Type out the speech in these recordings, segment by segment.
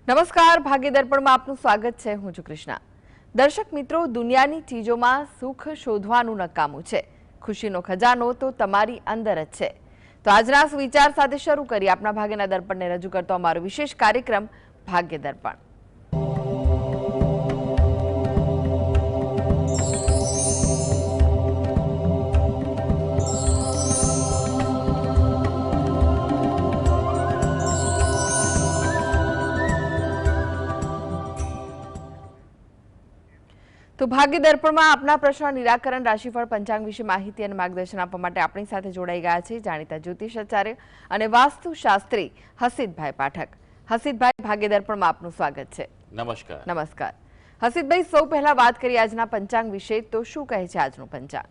નમસ્કાર, ભાગ્ય દર્પણમાં આપનું સ્વાગત છે। હું છું કૃષ્ણા। દર્શક મિત્રો, દુનિયાની ચીજોમાં સુખ શોધવાનું નકામું છે, ખુશીનો ખજાનો તો તમારી અંદર જ છે। તો આજના સુવિચાર સાથે શરૂ કરી આપણા ભાગ્યના દર્પણને રજૂ કરતો અમારો વિશેષ કાર્યક્રમ ભાગ્ય દર્પણ। તો ભાગ્ય દર્પણમાં આપના પ્રશ્ન નિરાકરણ, રાશિફળ, પંચાંગ વિશે માહિતી અને માર્ગદર્શન આપવા માટે આપણી સાથે જોડાઈ ગયા છે જાણીતા જ્યોતિષાચાર્ય અને વાસ્તુશાસ્ત્રી હસીતભાઈ પાઠક। હસીતભાઈ, ભાગ્ય દર્પણમાં આપનું સ્વાગત છે। નમસ્કાર। નમસ્કાર હસીતભાઈ, સૌ પહેલા વાત કરીએ આજના પંચાંગ વિશે, તો શું કહે છે આજનું પંચાંગ?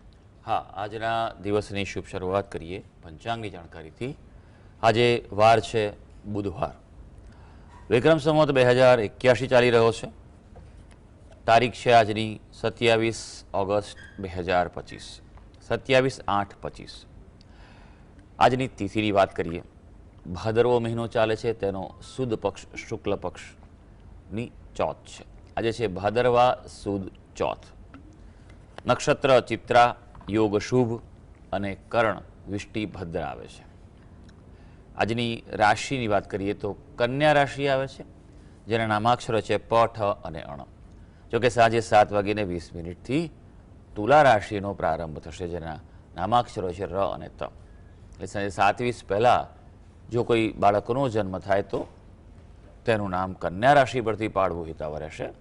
હા, આજના દિવસની શુભ શરૂઆત કરીએ પંચાંગની જાણકારીથી। આજે વાર છે બુધવાર, વિક્રમ સંવત 2081 ચાલી રહ્યો છે। તારીખ છે આજની 27 ઓગસ્ટ 2025, 27/8/25। આજની તિથિની વાત કરીએ, ભાદરવો મહિનો ચાલે છે, તેનો સુદ પક્ષ શુક્લ પક્ષની ચોથ છે। આજે છે ભાદરવા સુદ ચોથ। નક્ષત્ર ચિત્રા, યોગ શુભ અને કર્ણ વિષ્ટિ ભદ્ર આવે છે। આજની રાશિની વાત કરીએ તો કન્યા રાશિ આવે છે, જેના નામાક્ષરો છે પ, ઠ અને અણ। જોકે સાંજે 7:20 તુલા રાશિનો પ્રારંભ થશે, જેના નામાક્ષરો છે ર અને ત। એટલે સાંજે 7:20 પહેલાં જો કોઈ બાળકનો જન્મ થાય તો તેનું નામ કન્યા રાશિ પરથી પાડવું હિતાવહ રહેશે,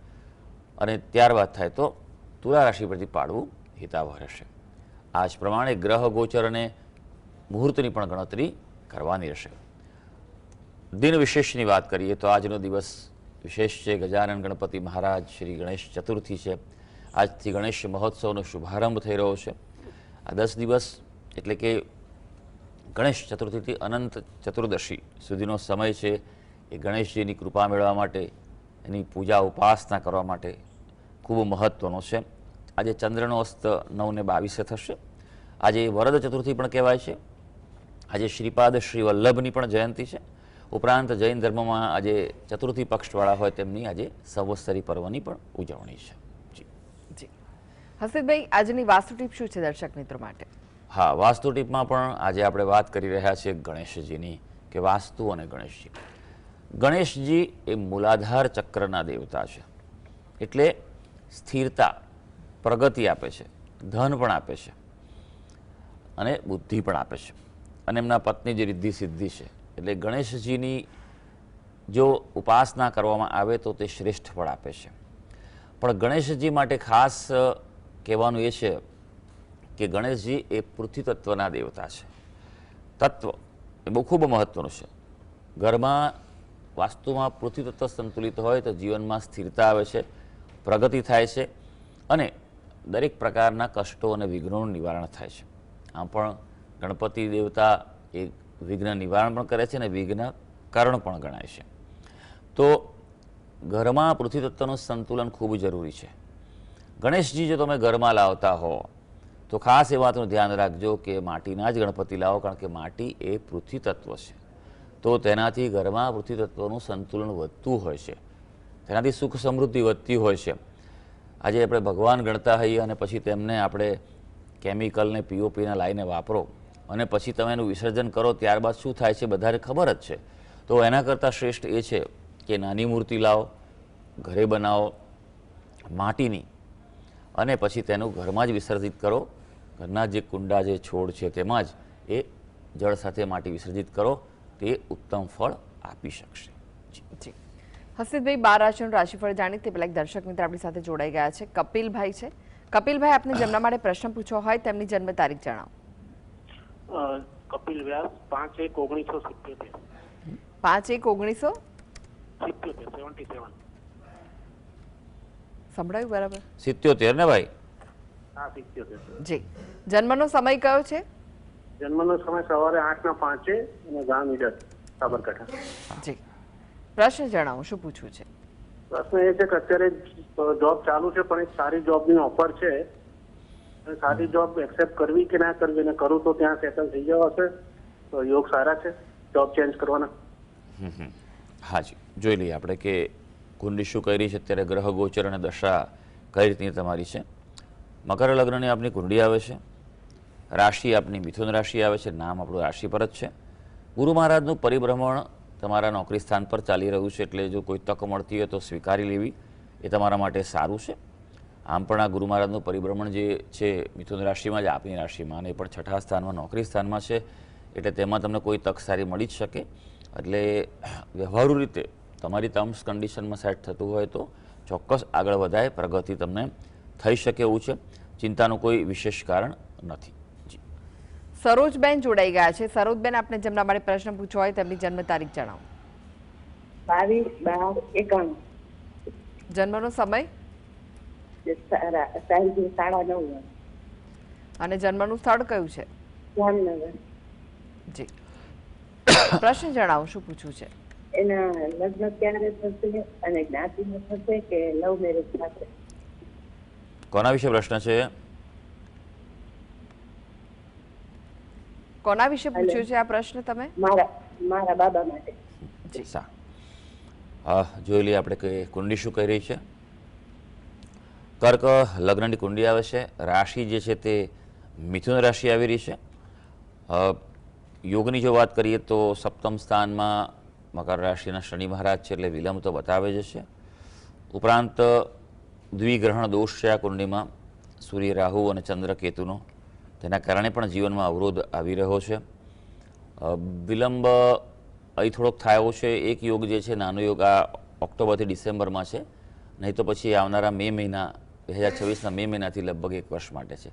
અને ત્યારબાદ થાય તો તુલા રાશિ પરથી પાડવું હિતાવહ રહેશે। આ જ પ્રમાણે ગ્રહ ગોચર અને મુહૂર્તની પણ ગણતરી કરવાની રહેશે। દિન વિશેષની વાત કરીએ તો આજનો દિવસ વિશેષ છે ગજાનન ગણપતિ મહારાજ શ્રી ગણેશ ચતુર્થી છે। આજથી ગણેશ મહોત્સવનો શુભારંભ થઈ રહ્યો છે। આ 10 દિવસ એટલે કે ગણેશ ચતુર્થીથી અનંત ચતુર્દશી સુધીનો સમય છે એ ગણેશજીની કૃપા મેળવવા માટે, એની પૂજા ઉપાસના કરવા માટે ખૂબ મહત્ત્વનો છે। આજે ચંદ્રનો અસ્ત 9:22 થશે। આજે વરદ ચતુર્થી પણ કહેવાય છે। આજે શ્રીપાદ શ્રી વલ્લભની પણ જયંતિ છે। ઉપરાંત જૈન ધર્મમાં આજે ચતુર્થી પક્ષવાળા હોય તેમની આજે સંવત્સરી પર્વની પણ ઉજવણી છે। જી જી હસીતભાઈ, આજની વાસ્તુ ટીપ શું છે દર્શક મિત્રો માટે? હા, વાસ્તુ ટીપમાં પણ આજે આપણે વાત કરી રહ્યા છીએ ગણેશજીની, કે વાસ્તુ અને ગણેશજી। ગણેશજી એ મૂલાધાર ચક્રના દેવતા છે, એટલે સ્થિરતા, પ્રગતિ આપે છે, ધન પણ આપે છે અને બુદ્ધિ પણ આપે છે, અને એમના પત્ની જે રિદ્ધિ સિદ્ધિ છે। એટલે ગણેશજીની જો ઉપાસના કરવામાં આવે તો તે શ્રેષ્ઠ ફળ આપે છે। પણ ગણેશજી માટે ખાસ કહેવાનું એ છે કે ગણેશજી એ પૃથ્વી તત્વના દેવતા છે। તત્વ એ બહુ ખૂબ મહત્ત્વનું છે। ઘરમાં વાસ્તુમાં પૃથ્વી તત્વ સંતુલિત હોય તો જીવનમાં સ્થિરતા આવે છે, પ્રગતિ થાય છે, અને દરેક પ્રકારના કષ્ટો અને વિઘ્નોનું નિવારણ થાય છે। આમ પણ ગણપતિ દેવતા એ વિઘ્ન નિવારણ પણ કરે છે અને વિઘ્ન કારણ પણ ગણાય છે। તો ઘરમાં પૃથ્વી તત્વનું સંતુલન ખૂબ જરૂરી છે। ગણેશજી જો તમે ઘરમાં લાવતા હો તો ખાસ એ વાતનું ધ્યાન રાખજો કે માટીના જ ગણપતિ લાવો, કારણ કે માટી એ પૃથ્વી તત્વ છે। તો તેનાથી ઘરમાં પૃથ્વી તત્વનું સંતુલન વધતું હોય છે, તેનાથી સુખ સમૃદ્ધિ વધતી હોય છે। આજે આપણે ભગવાન ગણતા હોઈએ અને પછી તેમને આપણે કેમિકલને પીઓપીને લાવીને વાપરો અને પછી તમે એનું વિસર્જન કરો, ત્યારબાદ શું થાય છે બધાને ખબર જ છે। તો એના કરતાં શ્રેષ્ઠ એ છે કે નાની મૂર્તિ લાવો, ઘરે બનાવો માટીની, અને પછી તેનું ઘરમાં જ વિસર્જિત કરો। ઘરના જે કુંડા, જે છોડ છે તેમાં જ એ જળ સાથે માટી વિસર્જિત કરો, તે ઉત્તમ ફળ આપી શકશે। જી હસીતભાઈ, 12 રાશિનું રાશિફળ જાણી તે પહેલા એક દર્શક મિત્ર આપણી સાથે જોડાઈ ગયા છે, કપિલભાઈ છે। કપિલભાઈ, આપને જેમના માટે પ્રશ્ન પૂછવો હોય તેમની જન્મ તારીખ જણાવો। કપિલ વ્યાસ 5/1/1977। 5/1/1977 સંભળાયું બરાબર? 77 ને ભાઈ? હા, 77। જી, જન્મનો સમય કયો છે? જન્મનો સમય સવારે 8:05 અને ગામ ઈડર, સાબરકાંઠા। જી, પ્રશ્ન જણાવો, શું પૂછવું છે? પ્રશ્ન એ છે કે અત્યારે જોબ ચાલુ છે, પણ એક સારી જોબની ઓફર છે, સારી જોબ એક્સેપ્ટ કરવી કે ના કરવી, અને કરું તો ત્યાં સેટલ થઈ જવાશે? તો યોગ સારા છે જોબ ચેન્જ કરવાના? હાજી, જોઈ લઈએ આપણે કે કુંડલી શું કરી રહી છે અત્યારે, ગ્રહ ગોચર અને દશા કઈ રીતની તમારી છે. મકર લગ્નની આપની કુંડલી આવે છે, રાશિ આપની મિથુન રાશિ આવે છે, નામ આપણું રાશિ પર જ છે. ગુરુ મહારાજનું પરિભ્રમણ તમારા નોકરી સ્થાન પર ચાલી રહ્યું છે, એટલે જો કોઈ તક મળતી હોય તો સ્વીકારી લેવી એ તમારા માટે સારું છે. આમ પણ આ ગુરુ મહારાજનું પરિભ્રમણ જે છે મિથુન રાશિમાં જ આપની રાશિમાં, અને એ પણ છઠ્ઠા સ્થાનમાં નોકરી સ્થાનમાં છે, એટલે તેમાં તમને કોઈ તક સારી મળી જ શકે. એટલે વ્યવહારુ રીતે તમારી ટર્મ્સ કન્ડિશનમાં સેટ થતું હોય તો ચોક્કસ આગળ વધાય, પ્રગતિ તમને થઈ શકે એવું છે. ચિંતાનું કોઈ વિશેષ કારણ નથી. જી, સરોજબેન જોડાઈ ગયા છે. સરોજબેન, આપને જેમના માટે પ્રશ્ન પૂછવો હોય તેમની જન્મ તારીખ જણાવો. 22/12/91. જન્મનો સમય સાંજે 9:30. અને જન્મનું સ્થળ કયું છે? જામનગર. જી, પ્રશ્ન જણાવો, શું પૂછવું છે? એના લગ્ન ક્યારે થશે અને જ્ઞાતિમાં થશે કે લવ મેરેજ થશે? કોના વિશે પ્રશ્ન છે? કોના વિશે પૂછ્યું છે આ પ્રશ્ન તમે? મારા બાબા માટે. જી, જોઈ લઈએ આપણે કે કુંડલી શું કહી રહી છે. કર્ક લગ્નની કુંડલી આવે છે, રાશિ જે છે તે મિથુન રાશિ આવી રહી છે. યોગની જો વાત કરીએ તો સપ્તમ સ્થાનમાં મકર રાશિના શનિ મહારાજ છે, એટલે વિલંબ તો બતાવે જ છે. ઉપરાંત દ્વિગ્રહણ દોષ છે આ કુંડલીમાં, સૂર્ય રાહુ અને ચંદ્ર કેતુનો, તેના કારણે પણ જીવનમાં અવરોધ આવી રહ્યો છે. વિલંબ અહીં થોડોક થયો છે. એક યોગ જે છે નાનો યોગ આ ઓક્ટોબરથી ડિસેમ્બરમાં છે, નહીં તો પછી આવનારા મે મહિના 2026ના મે મહિનાથી લગભગ 1 વર્ષ માટે છે.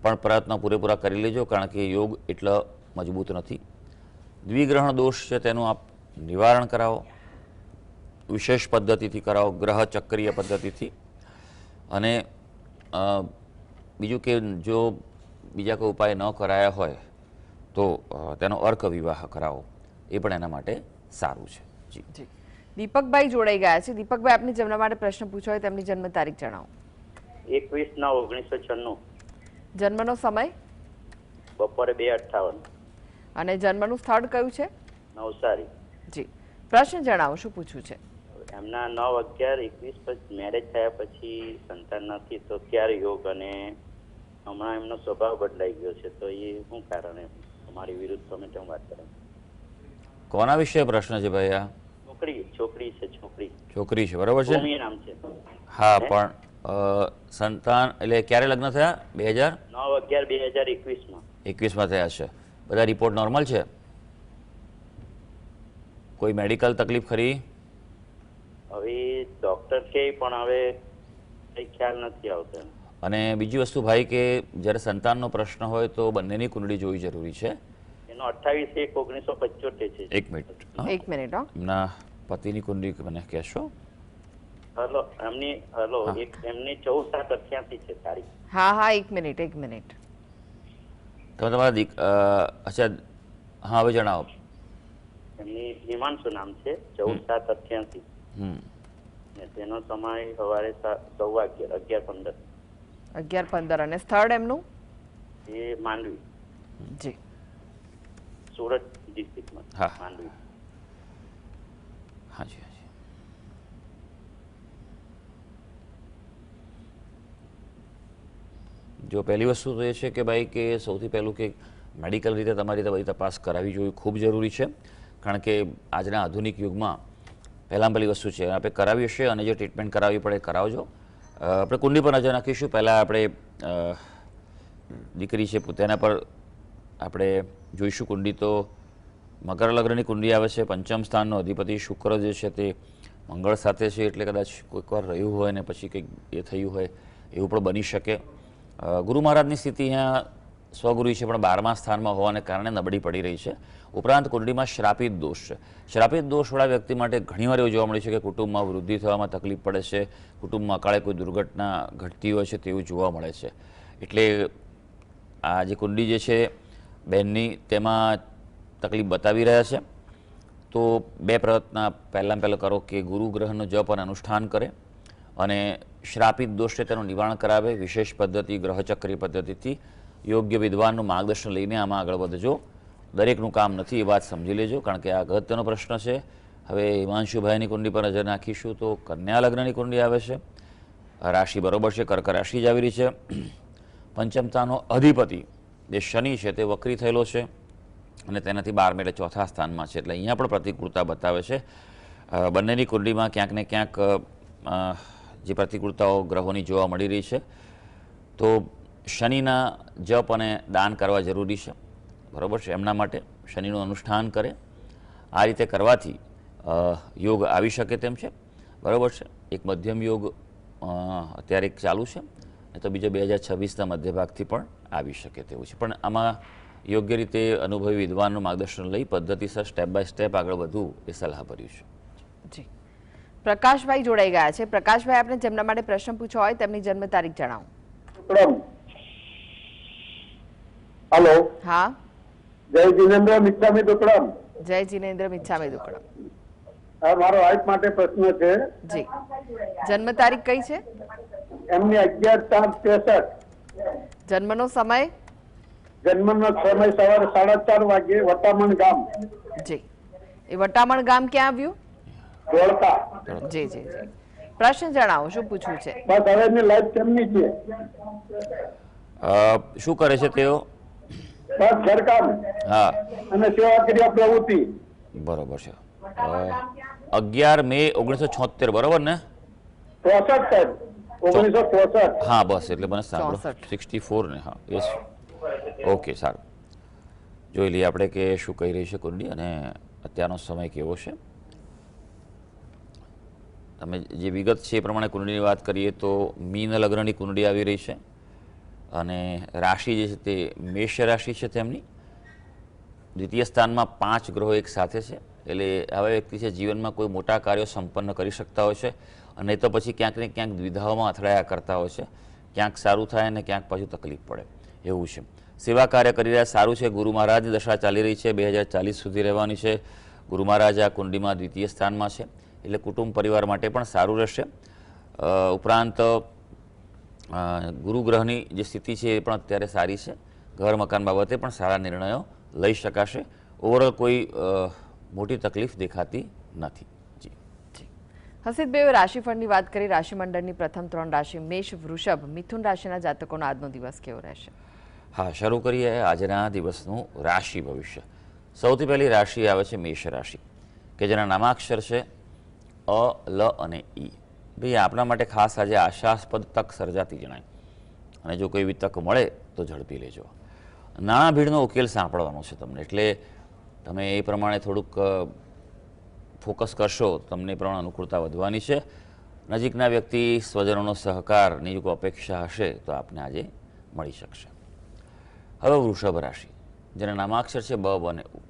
પણ પ્રયત્નો પૂરેપૂરા કરી લેજો, કારણ કે યોગ એટલો મજબૂત નથી. દ્વિગ્રહણ દોષ છે તેનું આપ નિવારણ કરાવો, વિશેષ પદ્ધતિથી કરાવો, ગ્રહ ચક્રીય પદ્ધતિથી. અને બીજું કે જો બીજા કોઈ ઉપાય ન કરાયા હોય તો તેનો અર્ક વિવાહ કરાવો, એ પણ એના માટે સારું છે. જી, જી, દીપકભાઈ જોડાઈ ગયા છે. દીપકભાઈ, આપને જેમના માટે પ્રશ્ન પૂછ્યો હોય તેમની જન્મ તારીખ જણાવો. 21/9/1996. જન્મનો સમય બપોરે 2:58. અને જન્મનું સ્થળ કયું છે? નવસારી. જી, પ્રશ્ન જણાવો, શું પૂછવું છે? એમના 9/11/21 પછી મેરેજ થયા પછી સંતાન નથી, તો ક્યારે યોગ? અને હમણાં એમનો સ્વભાવ બદલાઈ ગયો છે, તો એ શું કારણે તમારી વિરુદ્ધ તમે કેમ વાત કરો? કોના વિશે પ્રશ્ન છે ભાઈ? આ છોકરી છે. છોકરી છે, બરાબર છે. ભૂમિ નામ છે. હા, પણ સંતાન એટલે ક્યારે લગ્ન થયા? 9/11/2021. 21માં થયા છે. બધા રિપોર્ટ નોર્મલ છે? કોઈ મેડિકલ તકલીફ ખરી? હવે ડોક્ટર કે પણ હવે કઈ ખ્યાલ નથી આવતો. અને બીજી વસ્તુ ભાઈ કે જ્યારે સંતાનનો પ્રશ્ન હોય તો બંનેની કુંડળી જોવી જરૂરી છે. એનો 28/1/1975 છે. એક મિનિટ, એમના પતિની કુંડળી મને કહેશો? હેલો, એમની 14/7/88 છે તારીખ. હા, એક મિનિટ. તમે તમારા અચ્છા, હા, હવે જણાવો. એમની હિમાંશુ નામ છે, 14/7/88. તેનો સમય સવારે 11:15. 11:15. અને સ્થળ એમનું? એ માંડવી. જી, સુરત ડિસ્ટ્રિક્ટમાં. હા, માંડવી. હાજી. જો પહેલી વસ્તુ તો એ છે કે ભાઈ કે સૌથી પહેલું કે મેડિકલ રીતે તમારી બધી તપાસ કરાવવી જોઈએ, ખૂબ જરૂરી છે. કારણ કે આજના આધુનિક યુગમાં પહેલાં પહેલી વસ્તુ છે આપણે કરાવી હશે, અને જે ટ્રીટમેન્ટ કરાવવી પડે કરાવજો. આપણે કુંડલી પર નજર નાખીશું. પહેલાં આપણે દીકરી છે તેના પર આપણે જોઈશું કુંડલી. તો મકર લગ્નની કુંડલી આવે છે. પંચમ સ્થાનનો અધિપતિ શુક્ર જે છે તે મંગળ સાથે છે, એટલે કદાચ કોઈક વાર રહ્યું હોય ને પછી કંઈક એ થયું હોય એવું પણ બની શકે. ગુરુ મહારાજની સ્થિતિ અહીંયા સ્વગુરુ છે, પણ 12મા સ્થાનમાં હોવાને કારણે નબળી પડી રહી છે. ઉપરાંત કુંડલીમાં શ્રાપિત દોષ છે. શ્રાપિત દોષવાળા વ્યક્તિ માટે ઘણીવાર એવું જોવા મળે છે કે કુટુંબમાં વૃદ્ધિ થવામાં તકલીફ પડે છે, કુટુંબમાં અકાળે કોઈ દુર્ઘટના ઘટતી હોય છે તેવું જોવા મળે છે. એટલે આ જે કુંડલી જે છે બહેનની, તેમાં તકલીફ બતાવી રહ્યા છે. તો બે પ્રયત્ન પહેલાં કરો કે ગુરુ ગ્રહનો જપ અને અનુષ્ઠાન કરે, અને શ્રાપિત દોષ છે તેનું નિવારણ કરાવે. વિશેષ પદ્ધતિ, ગ્રહચક્રી પદ્ધતિથી યોગ્ય વિદ્વાનનું માર્ગદર્શન લઈને આમાં આગળ વધજો. દરેકનું કામ નથી એ વાત સમજી લેજો, કારણ કે આ અગત્યનો પ્રશ્ન છે. હવે હિમાંશુભાઈની કુંડલી પર નજર નાખીશું તો કન્યા લગ્નની કુંડલી આવે છે. રાશિ બરોબર છે, કર્ક રાશિ જ આવી રહી છે. પંચમતાનો અધિપતિ જે શનિ છે તે વક્રી થયેલો છે અને તેનાથી 12 એટલે ચોથા સ્થાનમાં છે, એટલે અહીંયા પણ પ્રતિકૂળતા બતાવે છે. બંનેની કુંડલીમાં ક્યાંક ને ક્યાંક જે પ્રતિકૂળતાઓ ગ્રહોની જોવા મળી રહી છે. તો શનિના જપ અને દાન કરવા જરૂરી છે, બરાબર છે. એમના માટે શનિનું અનુષ્ઠાન કરે, આ રીતે કરવાથી યોગ આવી શકે તેમ છે, બરાબર છે. એક મધ્યમ યોગ અત્યારે એક ચાલુ છે, તો બીજો 2026ના મધ્ય ભાગથી પણ આવી શકે તેવું છે. પણ આમાં યોગ્ય રીતે અનુભવી વિદ્વાનનું માર્ગદર્શન લઈ પદ્ધતિસર સ્ટેપ બાય સ્ટેપ આગળ વધવું એ સલાહ ભર્યું છે. જી, પ્રકાશભાઈ જોડાઈ ગયા છે. પ્રકાશભાઈ, આપણે જેમના માટે પ્રશ્ન પૂછ્યો હોય તેમની જન્મ તારીખ જણાવો. હેલો, હા, જય જીનેન્દ્ર મિચ્છામી દુક્કડમ. જય જીનેન્દ્ર મિચ્છામી દુક્કડમ. મારો વાઇફ માટે પ્રશ્ન છે. જી, જન્મ તારીખ કઈ છે? એમની 11/4/63. જન્મનો સમય? જન્મનો સમય સવારે 4:30 વાગે, વટામણ ગામ. જી, એ વટામણ ગામ ક્યાં આવ્યું? ધોળકા. જી જી જી. પ્રશ્ન જણાવો, શું પૂછવું છે? બસ હવે એમની લાઈફ કેમની છે? શું કરે છે તેઓ? બસ ઘરકામ હા, અને સેવા ક્રિયા પ્રવૃત્તિ. બરોબર છે. 11 મે 1976, બરોબર ને? 64 સાહેબ, 1964. હા, બસ એટલે મને સાંભળો, 64. 64 ને? હા, યસ. ઓકે, સારું. જોઈ લઈએ આપણે કે શું કહી રહી છે કુંડલી અને અત્યારનો સમય કેવો છે. તમે જે વિગત છે એ પ્રમાણે કુંડલીની વાત કરીએ તો મીન લગ્નની કુંડલી આવી રહી છે અને રાશિ જે છે તે મેષ રાશિ છે. તેમની દ્વિતીય સ્થાનમાં 5 ગ્રહો એક સાથે છે, એટલે આવા વ્યક્તિ છે જીવનમાં કોઈ મોટા કાર્યો સંપન્ન કરી શકતા હોય છે અને તો પછી ક્યાંક ને ક્યાંક દ્વિધાઓમાં અથડાયા કરતા હોય છે. ક્યાંક સારું થાય અને ક્યાંક પાછું તકલીફ પડે એવું છે. સેવા કાર્ય કરી રહ્યા, સારું છે. ગુરુ મહારાજની દશા ચાલી રહી છે, 2040 સુધી રહેવાની છે. ગુરુ મહારાજ આ કુંડલીમાં દ્વિતીય સ્થાનમાં છે, એટલે કુટુંબ પરિવાર માટે પણ સારું રહેશે. ઉપરાંત ગુરુ ગ્રહની જે સ્થિતિ છે એ પણ અત્યારે સારી છે. ઘર મકાન બાબતે પણ સારા નિર્ણયો લઈ શકાશે. ઓવરઓલ કોઈ મોટી તકલીફ દેખાતી નથી. જી જી. હસીદભાઈ, રાશિફળની વાત કરી. રાશિમંડળની પ્રથમ 3 રાશિ મેષ, વૃષભ, મિથુન રાશિના જાતકોનો આજનો દિવસ કેવો રહેશે? હા, શરૂ કરીએ આજના દિવસનું રાશિ ભવિષ્ય. સૌથી પહેલી રાશિ આવે છે મેષ રાશિ, કે જેના નામાક્ષર છે અ, લ અને ઈ. ભાઈ, આપણા માટે ખાસ આજે આશાસ્પદ તક સર્જાતી જણાય અને જો કોઈ એવી તક મળે તો ઝડપી લેજો. નાણાં ભીડનો ઉકેલ સાંપડવાનો છે તમને, એટલે તમે એ પ્રમાણે થોડુંક ફોકસ કરશો, તમને એ પ્રમાણે અનુકૂળતા વધવાની છે. નજીકના વ્યક્તિ, સ્વજનોનો સહકારની જો કોઈ અપેક્ષા હશે તો આપને આજે મળી શકશે. હવે વૃષભ રાશિ, જેના નામાક્ષર છે બ અને ઉ.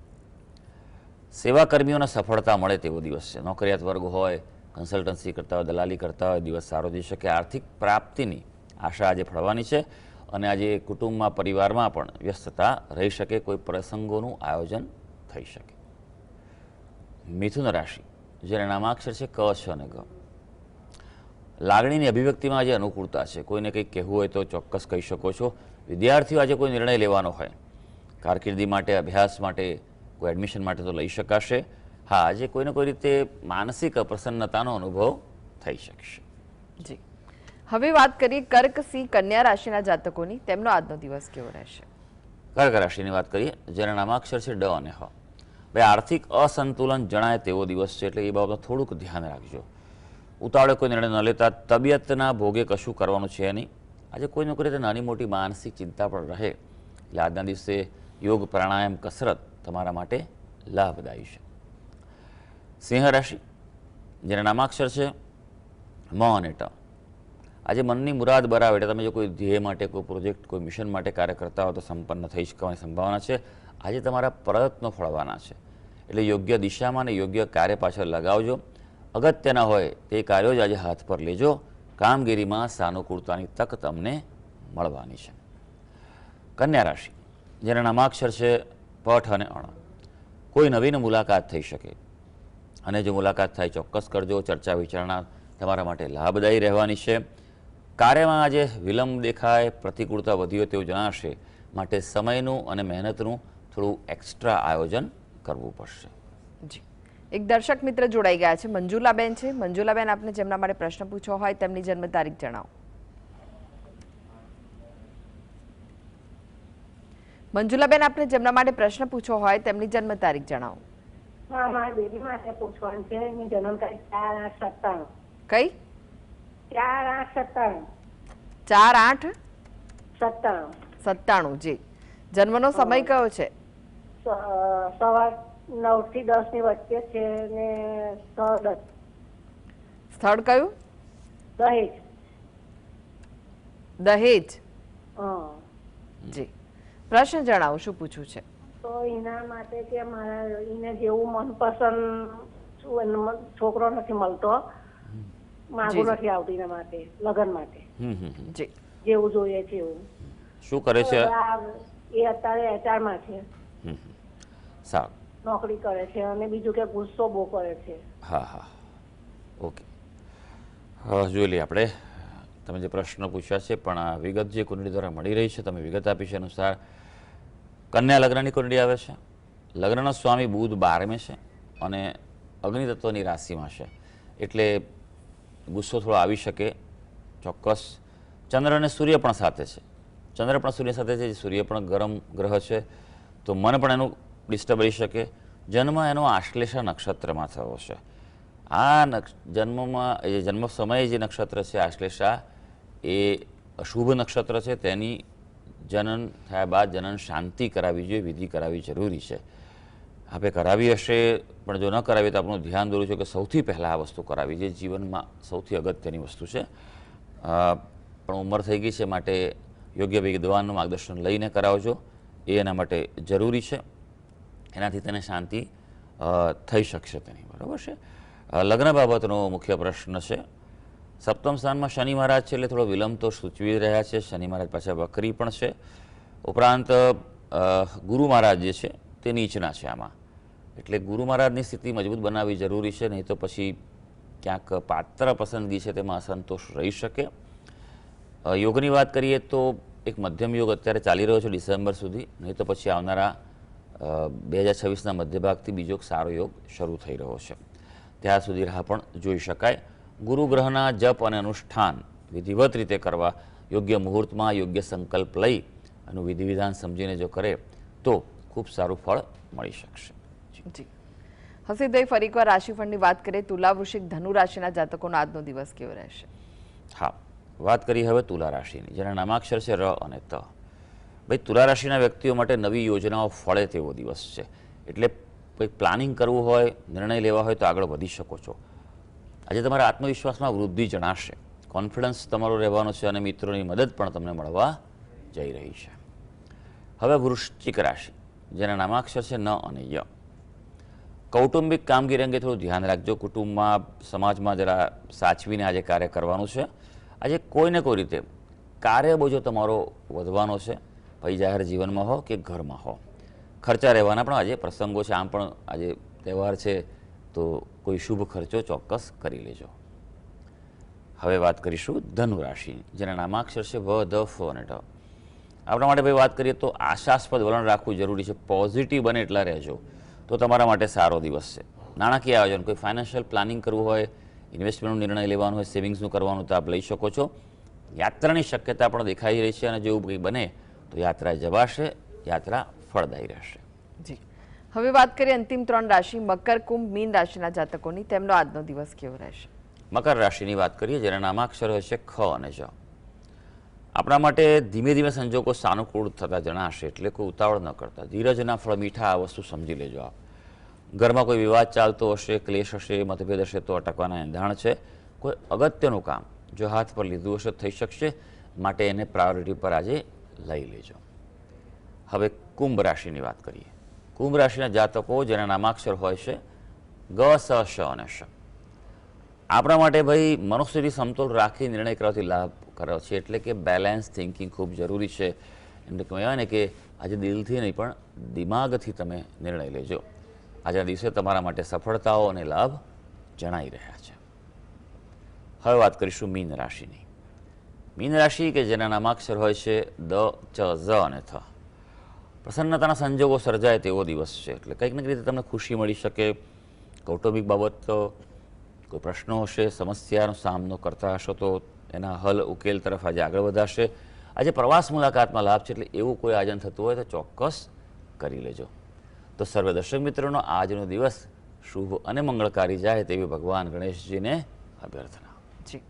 સેવા કર્મીઓને સફળતા મળે તેવો દિવસ છે. નોકરિયાત વર્ગ હોય, કન્સલ્ટન્સી કરતા હોય, દલાલી કરતા હોય, દિવસ સારો જઈ શકે. આર્થિક પ્રાપ્તિની આશા આજે ફળવાની છે અને આજે કુટુંબમાં, પરિવારમાં પણ વ્યસ્તતા રહી શકે. કોઈ પ્રસંગોનું આયોજન થઈ શકે. મિથુન રાશિ, જેના નામાક્ષર છે ક, છ અને ગ. લાગણીની અભિવ્યક્તિમાં આજે અનુકૂળતા છે. કોઈને કંઈક કહેવું હોય તો ચોક્કસ કહી શકો છો. વિદ્યાર્થીઓ આજે કોઈ નિર્ણય લેવાનો હોય, કારકિર્દી માટે, અભ્યાસ માટે, કોઈ એડમિશન માટે તો લઈ શકાશે. હા, આજે કોઈને કોઈ રીતે માનસિક અપ્રસન્નતાનો અનુભવ થઈ શકશે. જી. હવે વાત કરીએ કર્ક, સિંહ, કન્યા રાશિના જાતકોની. તેમનો આજનો દિવસ કેવો રહેશે? કર્ક રાશિની વાત કરીએ, જેના નામાક્ષર છે ડ અને હ. ભાઈ, આર્થિક અસંતુલન જણાય તેવો દિવસ છે, એટલે એ બાબતમાં થોડુંક ધ્યાન રાખજો. ઉતાવળે કોઈ નિર્ણય ન લેતા. તબિયતના ભોગે કશું કરવાનું છે નહીં. આજે કોઈને કોઈ રીતે નાની મોટી માનસિક ચિંતા પણ રહે, એટલે આજના દિવસે યોગ, પ્રાણાયામ, કસરત તમારા માટે લાભદાયી છે. સિંહ રાશિ, જેના નામાક્ષર છે મ અને ટ. આજે મનની મુરાદ બરાબર, એટલે તમે જો કોઈ ધ્યેય માટે, કોઈ પ્રોજેક્ટ, કોઈ મિશન માટે કાર્ય કરતા હો તો સંપન્ન થઈ શકવાની સંભાવના છે. આજે તમારા પ્રયત્નો ફળવાના છે, એટલે યોગ્ય દિશામાં અને યોગ્ય કાર્ય પાછળ લગાવજો. અગત્યના હોય તે કાર્યો જ આજે હાથ પર લેજો. કામગીરીમાં સાનુકૂળતાની તક તમને મળવાની છે. કન્યા રાશિ, જેના નામાક્ષર છે પઠ અને અણ. કોઈ નવીન મુલાકાત થઈ શકે અને જો મુલાકાત થાય ચોક્કસ કરજો. ચર્ચા વિચારણા તમારા માટે લાભદાયી રહેવાની છે. કાર્યમાં આજે વિલંબ દેખાય, પ્રતિકૂળતા વધી હોય તેવું જણાશે, માટે સમયનું અને મહેનતનું થોડું એક્સ્ટ્રા આયોજન કરવું પડશે. જી. એક દર્શક મિત્ર જોડાઈ ગયા છે, મંજુલાબેન છે. મંજુલાબેન, આપને જેમના માટે પ્રશ્ન પૂછવો હોય તેમની જન્મ તારીખ જણાવો. મંજુલાબેન, આપને જેમના માટે પ્રશ્ન પૂછવો હોય તેમની જન્મ તારીખ જણાવો. હા, મારા બેબી માટે પૂછવાનું છે. એની જન્મ તારીખ 4/8/97. કઈ? 4/8/97. 4/8/97. જી. જન્મનો સમય કયો છે? સવાર 9 થી 10 ની વચ્ચે છે ને સ્થળ કયું? દહેજ. દહેજ. હા. જી. પ્રશ્ન જણાવો, શું પૂછવું છે? તો એના માટે કે મારા એને જેવું મનપસંદ છોકરો નથી મળતો, માગું નથી આવતું એના માટે, લગ્ન માટે. જી. જેવું જોઈએ છે એવું. શું કરે છે? એ અત્યારે HR માં છે, સારું. નોકરી કરે છે, અને બીજું કે ગુસ્સો બહુ કરે છે. હા હા, ઓકે. જોઈ લઈએ આપણે તમે જે પ્રશ્ન પૂછ્યા છે, પણ આ વિગત જે કુંડળી દ્વારા મળી રહી છે, તમે વિગત આપી છે અનુસાર કન્યા લગ્નની કુંડળી આવે છે. લગ્નનો સ્વામી બુધ 12મે છે અને અગ્નિ તત્વની રાશિમાં છે, એટલે ગુસ્સો થોડો આવી શકે ચોક્કસ. ચંદ્ર અને સૂર્ય પણ સાથે છે. ચંદ્ર પણ સૂર્ય સાથે છે, સૂર્ય પણ ગરમ ગ્રહ છે, તો મન પણ એનું ડિસ્ટર્બ રહી શકે. જન્મ એનો આશ્લેષા નક્ષત્રમાં થયો છે. આ જન્મમાં એ જન્મ સમયે જે નક્ષત્ર છે આશ્લેષા, એ અશુભ નક્ષત્ર છે. તેની જનન થયા બાદ જનન શાંતિ કરાવવી જોઈએ, વિધિ કરાવવી જરૂરી છે. આપણે કરાવી હશે, પણ જો ન કરાવીએ તો આપણું ધ્યાન દોર્યું છે કે સૌથી પહેલાં આ વસ્તુ કરાવી, જે જીવનમાં સૌથી અગત્યની વસ્તુ છે. પણ ઉંમર થઈ ગઈ છે, માટે યોગ્ય વિદ્વાનનું માર્ગદર્શન લઈને કરાવજો, એ એના માટે જરૂરી છે. એનાથી તેને શાંતિ થઈ શકશે તેની, બરાબર છે. લગ્ન બાબતનો મુખ્ય પ્રશ્ન છે. સપ્તમ સ્થાનમાં શનિ મહારાજ છે, એટલે થોડો વિલંબ તો સૂચવી રહ્યા છે. શનિ મહારાજ પાછા વક્રી પણ છે. ઉપરાંત ગુરુ મહારાજ જે છે તે નીચના છે આમાં, એટલે ગુરુ મહારાજની સ્થિતિ મજબૂત બનાવવી જરૂરી છે, નહીં તો પછી ક્યાંક પાત્ર પસંદગી છે તેમાં અસંતોષ રહી શકે. યોગની વાત કરીએ તો એક મધ્યમ યોગ અત્યારે ચાલી રહ્યો છે ડિસેમ્બર સુધી, નહીં તો પછી આવનારા 2026ના મધ્ય ભાગથી બીજો સારો યોગ શરૂ થઈ રહ્યો છે. ત્યાં સુધી રાહ પણ જોઈ શકાય. ગુરુ ગ્રહના જપ અને અનુષ્ઠાન વિધિવત રીતે કરવા, યોગ્ય મુહૂર્તમાં યોગ્ય સંકલ્પ લઈ અને વિધિ વિધાન સમજીને જો કરે તો ખૂબ સારું ફળ મળી શકશે. જી. હસીભાઈ, ફરી એકવાર રાશિફળની વાત કરીએ. તુલા, વૃશ્ચિક, ધનુ રાશિના જાતકોનો આજનો દિવસ કેવો રહેશે? હા, વાત કરીએ હવે તુલા રાશિની, જેના નામાક્ષર છે ર અને ત. ભાઈ, તુલા રાશિના વ્યક્તિઓ માટે નવી યોજનાઓ ફળે તેવો દિવસ છે. એટલે કંઈક પ્લાનિંગ કરવું હોય, નિર્ણય લેવા હોય તો આગળ વધી શકો છો. આજે તમારા આત્મવિશ્વાસમાં વૃદ્ધિ જણાશે. કોન્ફિડન્સ તમારો રહેવાનો છે અને મિત્રોની મદદ પણ તમને મળવા જઈ રહી છે. હવે વૃશ્ચિક રાશિ, જેના નામાક્ષર છે ન અને ય. કૌટુંબિક કામગીરી અંગે થોડું ધ્યાન રાખજો. કુટુંબમાં, સમાજમાં જરા સાચવીને આજે કાર્ય કરવાનું છે. આજે કોઈને કોઈ રીતે કાર્ય બોજો તમારો વધવાનો છે, ભાઈ જાહેર જીવનમાં હો કે ઘરમાં હો. ખર્ચા રહેવાના પણ આજે પ્રસંગો છે. આમ પણ આજે તહેવાર છે, તો કોઈ શુભ ખર્ચો ચોક્કસ કરી લેજો. હવે વાત કરીશું ધનુ રાશિની, જેના નામાક્ષર છે વ, ધ, ફ અને ઢ. આપણા માટે ભાઈ વાત કરીએ તો આશાસ્પદ વલણ રાખવું જરૂરી છે. પોઝિટિવ બને એટલા રહેજો, તો તમારા માટે સારો દિવસ છે. નાણાકીય આયોજન, કોઈ ફાઇનાન્શિયલ પ્લાનિંગ કરવું હોય, ઇન્વેસ્ટમેન્ટનો નિર્ણય લેવાનો હોય, સેવિંગ્સનું કરવાનું, તો આપ લઈ શકો છો. યાત્રાની શક્યતા પણ દેખાઈ રહી છે, અને જો એવું કંઈ બને તો યાત્રા જવાશે, યાત્રા ફળદાયી રહેશે. જી. હવે વાત કરીએ અંતિમ 3 રાશિ, મકર, કુંભ, મીન રાશિના જાતકોની. તેમનો આજનો દિવસ કેવો રહેશે? મકર રાશિની વાત કરીએ, જેના નામાક્ષર હોય છે ખ અને જ. આપણા માટે ધીમે ધીમે સંજોગો સાનુકૂળ થતા જણાશે, એટલે કોઈ ઉતાવળ ન કરતા. ધીરજના ફળ મીઠા, આ વસ્તુ સમજી લેજો આપ. ઘરમાં કોઈ વિવાદ ચાલતો હશે, ક્લેશ હશે, મતભેદ હશે, તો અટકવાના એંધાણ છે. કોઈ અગત્યનું કામ જો હાથ પર લીધું હશે થઈ શકશે, માટે એને પ્રાયોરિટી પર આજે લઈ લેજો. હવે કુંભ રાશિની વાત કરીએ. કુંભ રાશિના જાતકો, જેના નામાક્ષર હોય છે ગ, સ, શ અને શ. આપણા માટે ભાઈ મનુષ્યથી સમતોલ રાખી નિર્ણય કરવાથી લાભ કર્યો છે, એટલે કે બેલેન્સ થિંકિંગ ખૂબ જરૂરી છે. એટલે કહેવાય ને કે આજે દિલથી નહીં પણ દિમાગથી તમે નિર્ણય લેજો. આજના દિવસે તમારા માટે સફળતાઓ અને લાભ જણાઈ રહ્યા છે. હવે વાત કરીશું મીન રાશિની. મીન રાશિ કે જેના નામાક્ષર હોય છે દ, ચ, ઝ અને થ. પ્રસન્નતાના સંજોગો સર્જાય તેવો દિવસ છે, એટલે કંઈક ને કંઈક રીતે તમને ખુશી મળી શકે. કૌટુંબિક બાબત કોઈ પ્રશ્નો હશે, સમસ્યાનો સામનો કરતા હશો તો એના હલ ઉકેલ તરફ આજે આગળ વધારશે. આજે પ્રવાસ મુલાકાતમાં લાભ છે, એટલે એવું કોઈ આયોજન થતું હોય તો ચોક્કસ કરી લેજો. તો સર્વે દર્શક મિત્રોનો આજનો દિવસ શુભ અને મંગળકારી જાય તેવી ભગવાન ગણેશજીને અભ્યર્થના. જી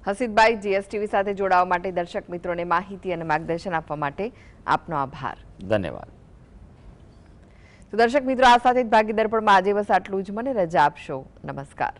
હસીદભાઈ, જીએસટીવી સાથે જોડાવા માટે, દર્શક મિત્રોને માહિતી અને માર્ગદર્શન આપવા માટે આપનો આભાર. ધન્યવાદ. તો દર્શક મિત્રો, આ સાથે જ ભાગીદાર પણ આજે બસ આટલું જ. મને રજા આપશો. નમસ્કાર.